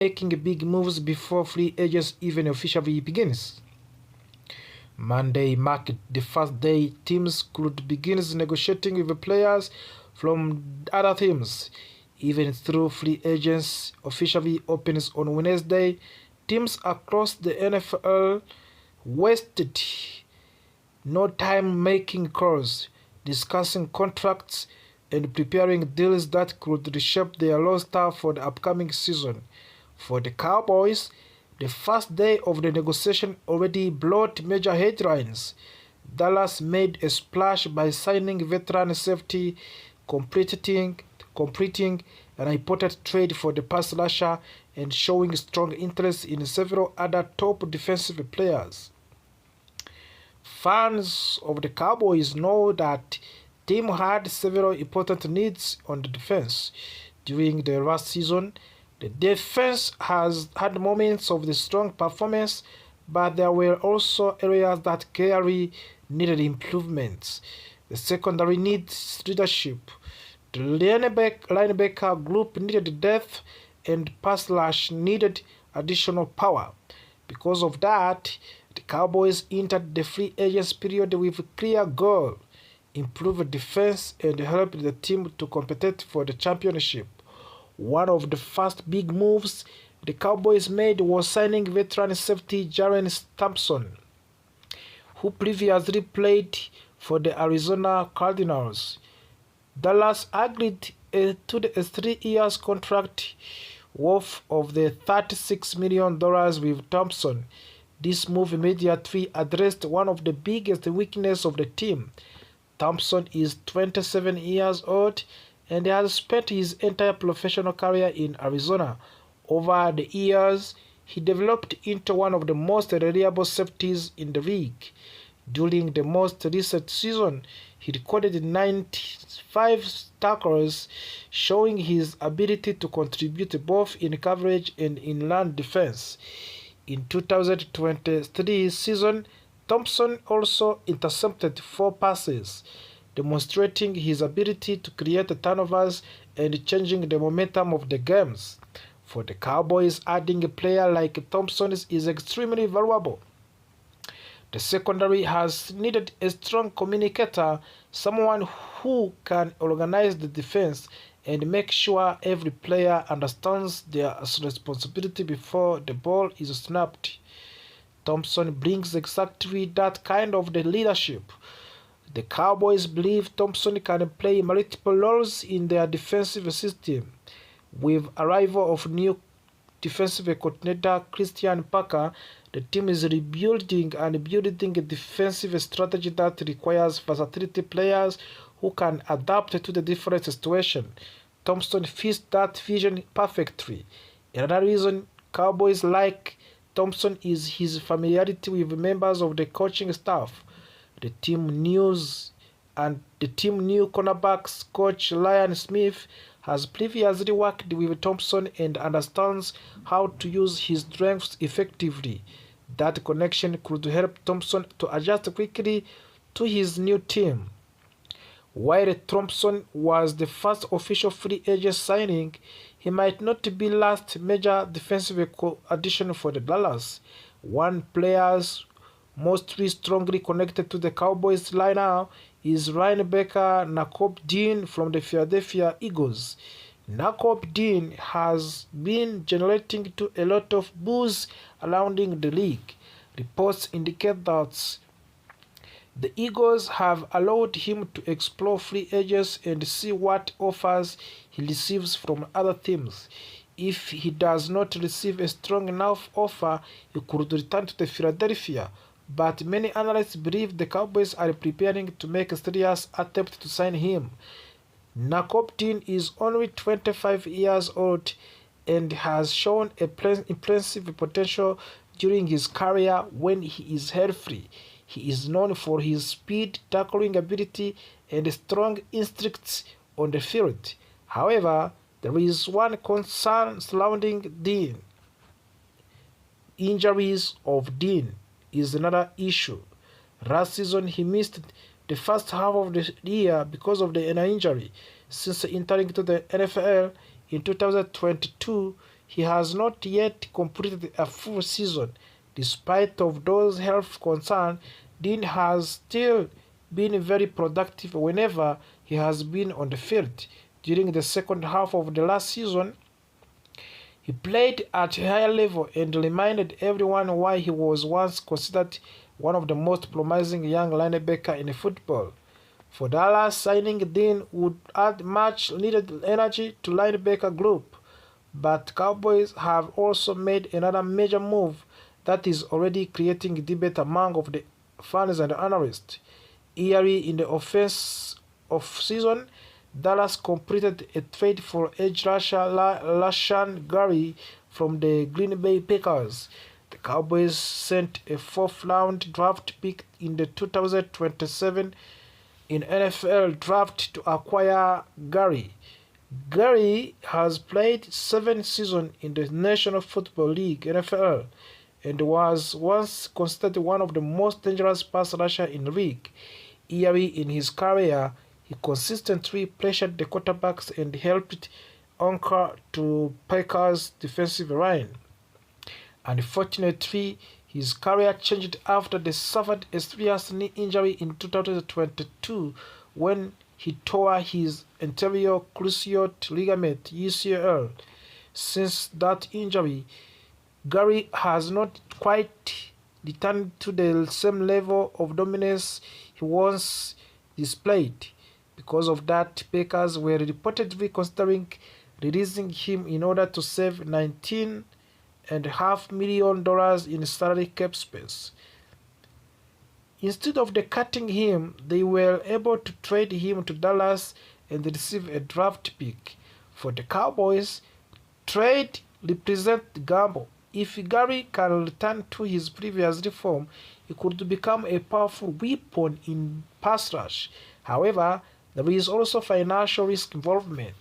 making big moves before free agents even officially begins. Monday marked the first day teams could begin negotiating with players from other teams. Even though free agents officially opens on Wednesday, teams across the NFL wasted no time making calls, discussing contracts, and preparing deals that could reshape their roster for the upcoming season. For the Cowboys, the first day of the negotiation already brought major headlines. Dallas made a splash by signing veteran safety, completing an important trade for the pass rusher and showing strong interest in several other top defensive players. Fans of the Cowboys know that team had several important needs on the defense. During the last season, the defense has had moments of the strong performance, but there were also areas that clearly needed improvements. The secondary needs leadership. The linebacker group needed depth, and pass rush needed additional power. Because of that, the Cowboys entered the free agents period with a clear goal: improve defense and help the team to compete for the championship. One of the first big moves the Cowboys made was signing veteran safety Jaren Thompson, who previously played for the Arizona Cardinals. Dallas agreed to the 3 year contract worth of the $36 million with Thompson. This move immediately addressed one of the biggest weaknesses of the team. Thompson is 27 years old and has spent his entire professional career in Arizona. Over the years, he developed into one of the most reliable safeties in the league. During the most recent season, he recorded 95 tackles, showing his ability to contribute both in coverage and in run defense. In 2023 season, Thompson also intercepted 4 passes, demonstrating his ability to create turnovers and changing the momentum of the games. For the Cowboys, adding a player like Thompson is extremely valuable. The secondary has needed a strong communicator, someone who can organize the defense and make sure every player understands their responsibility before the ball is snapped. Thompson brings exactly that kind of the leadership. The Cowboys believe Thompson can play multiple roles in their defensive system. With arrival of new defensive coordinator Christian Parker, the team is rebuilding and building a defensive strategy that requires versatility players who can adapt to the different situations. Thompson fits that vision perfectly. Another reason Cowboys like Thompson is his familiarity with members of the coaching staff. The team new cornerbacks coach Ryan Smith has previously worked with Thompson and understands how to use his strengths effectively. That connection could help Thompson to adjust quickly to his new team. While Thompson was the first official free agent signing, he might not be the last major defensive addition for the Dallas. One player's mostly strongly connected to the Cowboys right now is linebacker Nakobe Dean from the Philadelphia Eagles. Nakobe Dean has been generating a lot of buzz around the league. Reports indicate that the Eagles have allowed him to explore free agents and see what offers he receives from other teams. If he does not receive a strong enough offer, he could return to Philadelphia. But many analysts believe the Cowboys are preparing to make a serious attempt to sign him. Nakobe Dean is only 25 years old and has shown impressive potential during his career when he is healthy. He is known for his speed, tackling ability, and strong instincts on the field. However, there is one concern surrounding Dean. Injuries of Dean is another issue. Last season, he missed the first half of the year because of the injury. Since entering to the NFL in 2022, he has not yet completed a full season. Despite of those health concerns, Dean has still been very productive whenever he has been on the field. During the second half of the last season, he played at a higher level and reminded everyone why he was once considered one of the most promising young linebackers in football. For Dallas, signing Dean would add much needed energy to linebacker group, but Cowboys have also made another major move that is already creating debate among of the fans and analysts. Early in the offense of season, Dallas completed a trade for edge rusher Rashan Gary from the Green Bay Packers. The Cowboys sent a fourth-round draft pick in the 2027 in NFL draft to acquire Gary. Gary has played 7 seasons in the National Football League (NFL) and was once considered one of the most dangerous pass rushers in the league. Early in his career, he consistently pressured the quarterbacks and helped anchor to Packers' defensive line. Unfortunately, his career changed after they suffered a serious knee injury in 2022 when he tore his anterior cruciate ligament (UCL). Since that injury, Gary has not quite returned to the same level of dominance he once displayed. Because of that, Packers were reportedly considering releasing him in order to save $19.5 million in salary cap space. Instead of cutting him, they were able to trade him to Dallas and receive a draft pick. For the Cowboys, trade represents gamble. If Gary can return to his previous form, he could become a powerful weapon in pass rush. However, there is also financial risk involvement.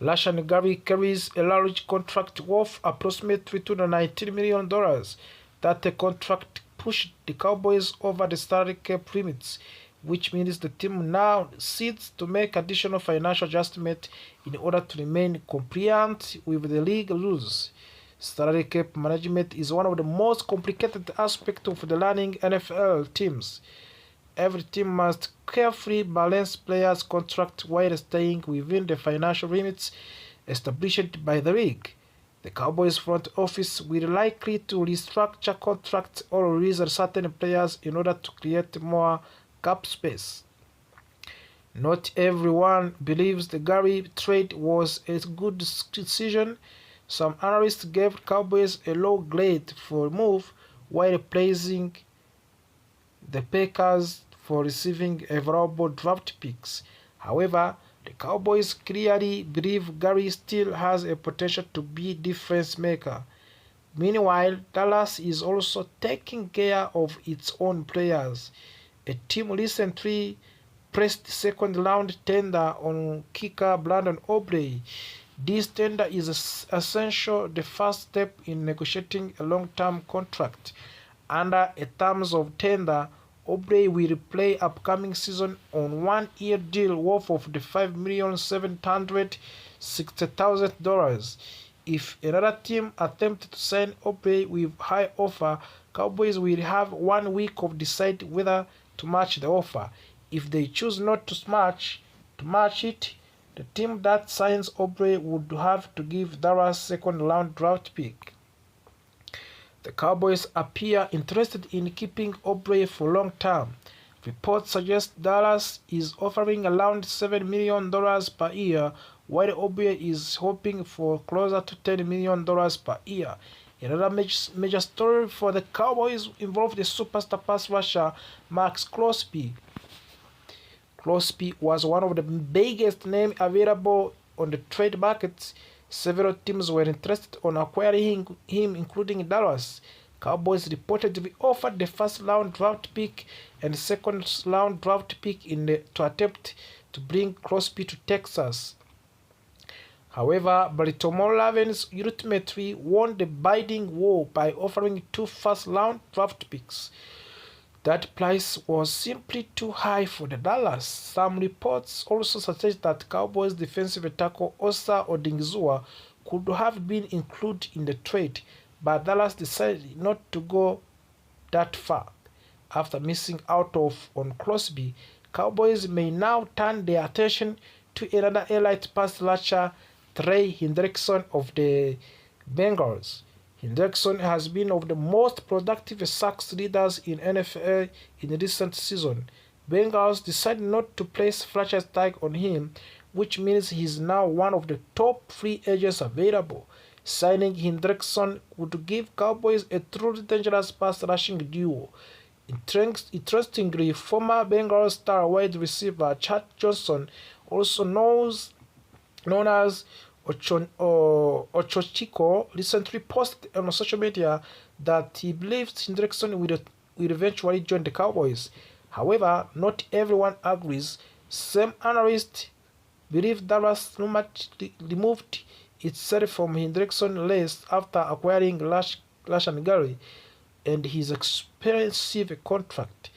Rashan Gary carries a large contract worth approximately $219 million. That contract pushed the Cowboys over the salary cap limits, which means the team now needs to make additional financial adjustments in order to remain compliant with the league rules. Salary cap management is one of the most complicated aspects of the running NFL teams. Every team must carefully balance players' contracts while staying within the financial limits established by the league. The Cowboys front office will likely to restructure contracts or release certain players in order to create more cap space. Not everyone believes the Gary trade was a good decision. Some analysts gave Cowboys a low grade for the move, while praising the Packers for receiving valuable draft picks. However, the Cowboys clearly believe Gary still has a potential to be a difference maker. Meanwhile, Dallas is also taking care of its own players. A team recently pressed second-round tender on kicker Brandon Aubrey. This tender is essential the first step in negotiating a long-term contract. Under a terms of tender, Aubrey will play upcoming season on a one-year deal worth of the $5,760,000. If another team attempts to sign Aubrey with high offer, Cowboys will have 1 week to decide whether to match the offer. If they choose not to match it, the team that signs Aubrey would have to give Dallas second-round draft pick. The Cowboys appear interested in keeping Aubrey for long term. Reports suggest Dallas is offering around $7 million per year, while Aubrey is hoping for closer to $10 million per year. Another major story for the Cowboys involved the superstar pass rusher Max Crosby. Crosby was one of the biggest names available on the trade market. Several teams were interested in acquiring him, including Dallas. Cowboys reportedly offered the first-round draft pick and second-round draft pick to attempt to bring Crosby to Texas. However, Baltimore Ravens ultimately won the bidding war by offering 2 first-round draft picks. That price was simply too high for the Dallas. Some reports also suggest that Cowboys defensive tackle Osa Odingizua could have been included in the trade, but Dallas decided not to go that far. After missing out on Crosby, Cowboys may now turn their attention to another elite pass rusher, Trey Hendrickson of the Bengals. Hendrickson has been one of the most productive sacks leaders in NFL in the recent season. Bengals decided not to place franchise tag on him, which means he is now one of the top free agents available. Signing Hendrickson would give Cowboys a truly dangerous pass rushing duo. Interestingly, former Bengals star wide receiver Chad Johnson, also known as Ochochico, recently posted on social media that he believes Hendrickson will eventually join the Cowboys. However, not everyone agrees. Some analysts believe Dallas removed itself from Hendrickson's list after acquiring Rashan Gary and his expensive contract.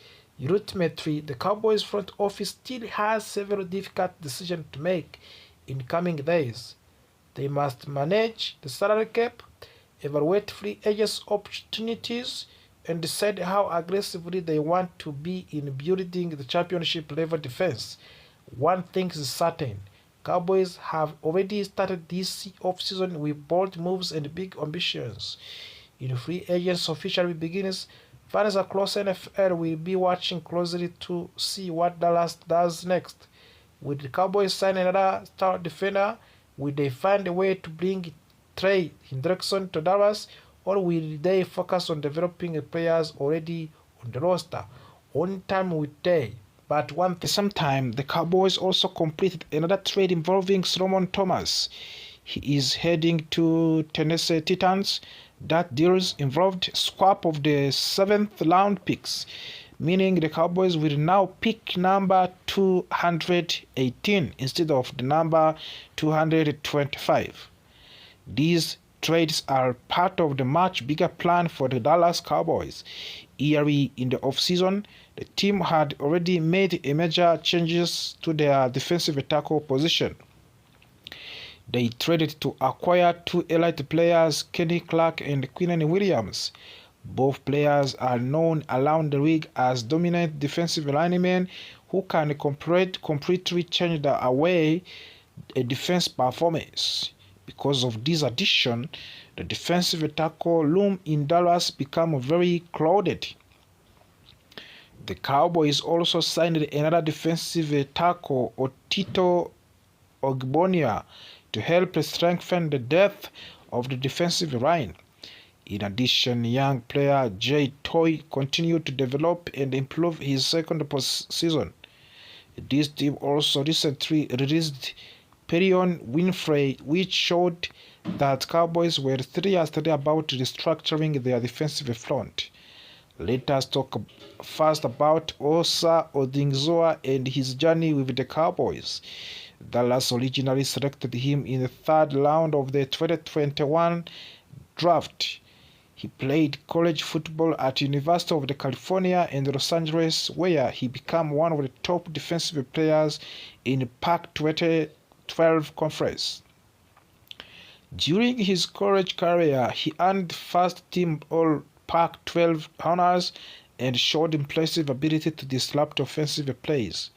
Ultimately, the Cowboys front office still has several difficult decisions to make in coming days. They must manage the salary cap, evaluate free agents' opportunities, and decide how aggressively they want to be in building the championship level defense. One thing is certain: Cowboys have already started this offseason with bold moves and big ambitions. In free agents officially begins, fans across NFL will be watching closely to see what Dallas does next. Will the Cowboys sign another star defender? Will they find a way to bring Trey Hendrickson to Dallas, or will they focus on developing players already on the roster? Only time will tell. But one thing, sometime the Cowboys also completed another trade involving Solomon Thomas. He is heading to Tennessee Titans. That deals involved swap of the 7th round picks, meaning the Cowboys will now pick number 218 instead of the number 225. These trades are part of the much bigger plan for the Dallas Cowboys. Early in the offseason, the team had already made major changes to their defensive tackle position. They traded to acquire two elite players, Kenny Clark and Quinnen Williams. Both players are known around the league as dominant defensive linemen who can completely change the way a defense performance. Because of this addition, the defensive tackle room in Dallas became very crowded. The Cowboys also signed another defensive tackle, Otito Ogbonia, to help strengthen the depth of the defensive line. In addition, young player Jay Toy continued to develop and improve his second season. This team also recently released Perion Winfrey, which showed that Cowboys were seriously about restructuring their defensive front. Let us talk first about Osa Odingzoa and his journey with the Cowboys. Dallas originally selected him in the 3rd round of the 2021 draft. He played college football at University of California in Los Angeles, where he became one of the top defensive players in the Pac-12 conference. During his college career, he earned first-team All-Pac-12 honors and showed impressive ability to disrupt offensive plays.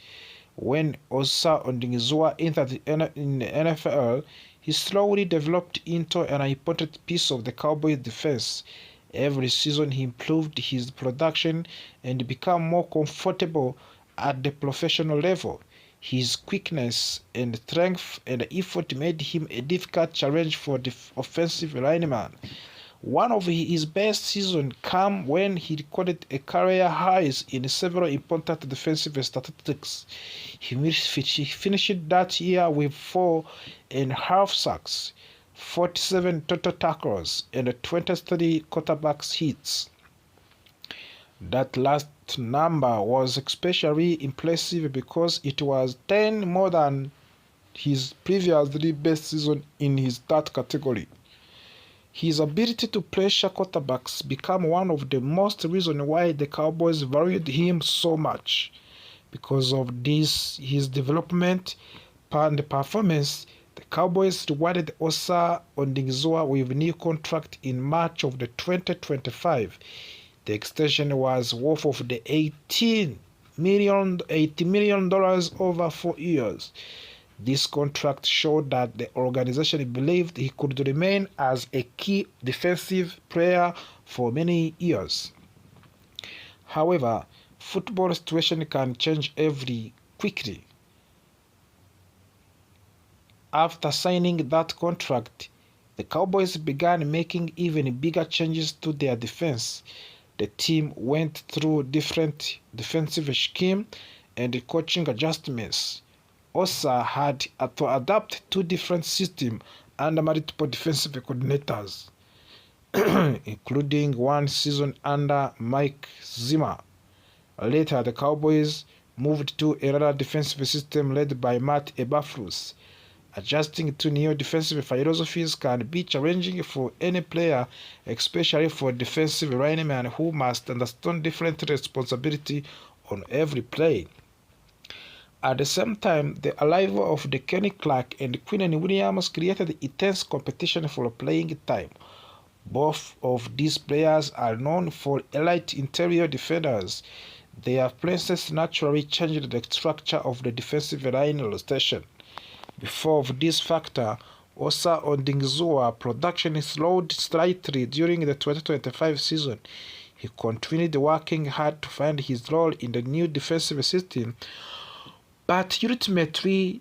When Osa Odingzoa entered in the NFL, he slowly developed into an important piece of the Cowboys defense. Every season he improved his production and became more comfortable at the professional level. His quickness and strength and effort made him a difficult challenge for the offensive lineman. One of his best seasons came when he recorded a career highs in several important defensive statistics. He finished that year with 4.5 sacks, 47 total tackles, and 23 quarterback hits. That last number was especially impressive because it was 10 more than his previously best season in that category. His ability to pressure quarterbacks became one of the most reasons why the Cowboys valued him so much. Because of this, his development and performance, The Cowboys rewarded Osa Odinzoa with a new contract in March of the 2025. The extension was worth of the $80 million over 4 years. This contract showed that the organization believed he could remain as a key defensive player for many years. However, football situation can change quickly. After signing that contract, the Cowboys began making even bigger changes to their defense. The team went through different defensive schemes and coaching adjustments. Osa had to adapt to different systems under multiple defensive coordinators, including one season under Mike Zimmer. Later, the Cowboys moved to another defensive system led by Matt Eberflus. Adjusting to new defensive philosophies can be challenging for any player, especially for defensive linemen who must understand different responsibility on every play. At the same time, the arrival of the Kenny Clark and Quinnen Williams created intense competition for playing time. Both of these players are known for elite interior defenders. Their places naturally changed the structure of the defensive line rotation. Before this factor, Osa Odinzoa production slowed slightly during the 2025 season. He continued working hard to find his role in the new defensive system, but ultimately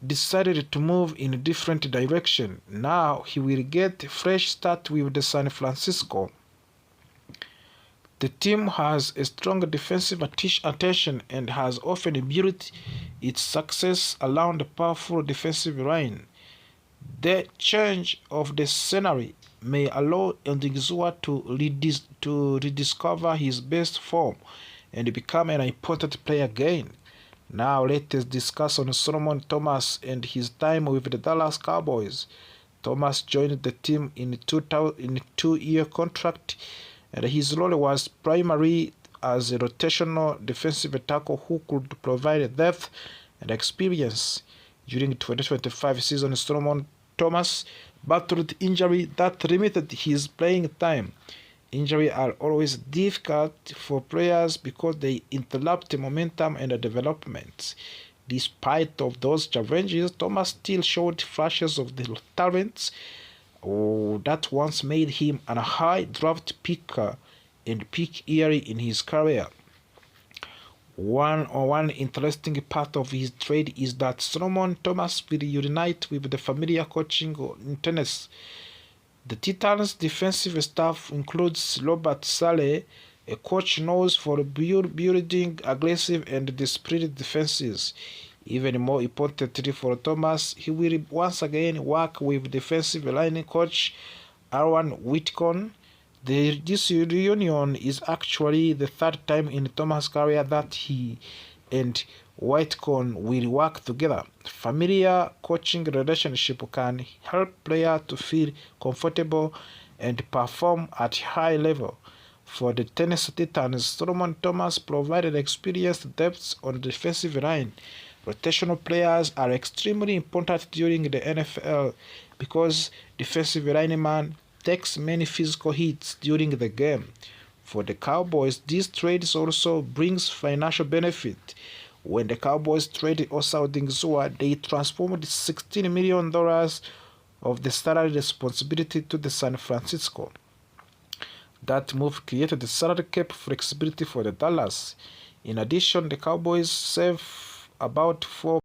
decided to move in a different direction. Now he will get a fresh start with the San Francisco. The team has a strong defensive attention and has often built its success around a powerful defensive line. The change of the scenery may allow Odinzoa to rediscover his best form and become an important player again. Now let us discuss on Solomon Thomas and his time with the Dallas Cowboys. Thomas joined the team in a 2-year contract, and his role was primarily as a rotational defensive tackle who could provide depth and experience. During the 2025 season, Solomon Thomas battled injury that limited his playing time. Injuries are always difficult for players because they interrupt momentum and development. Despite of those challenges, Thomas still showed flashes of the talents that once made him a high draft pick and peak early in his career. One interesting part of his trade is that Solomon Thomas will unite with the familiar coaching in Tennessee. The Titans' defensive staff includes Robert Saleh, a coach known for building aggressive and disciplined defenses. Even more importantly for Thomas, he will once again work with defensive line coach Aaron Whitcomb. This reunion is actually the third time in Thomas' career that he and Whitcomb will work together. Familiar coaching relationship can help players to feel comfortable and perform at high level. For the Tennessee Titans, Solomon Thomas provided experienced depth on the defensive line. Rotational players are extremely important during the NFL because defensive lineman takes many physical hits during the game. For the Cowboys, this trade also brings financial benefit. When the Cowboys traded Osa Odinzoa, they transformed $16 million of the salary responsibility to the San Francisco. That move created the salary cap flexibility for the Dallas. In addition, the Cowboys save about $4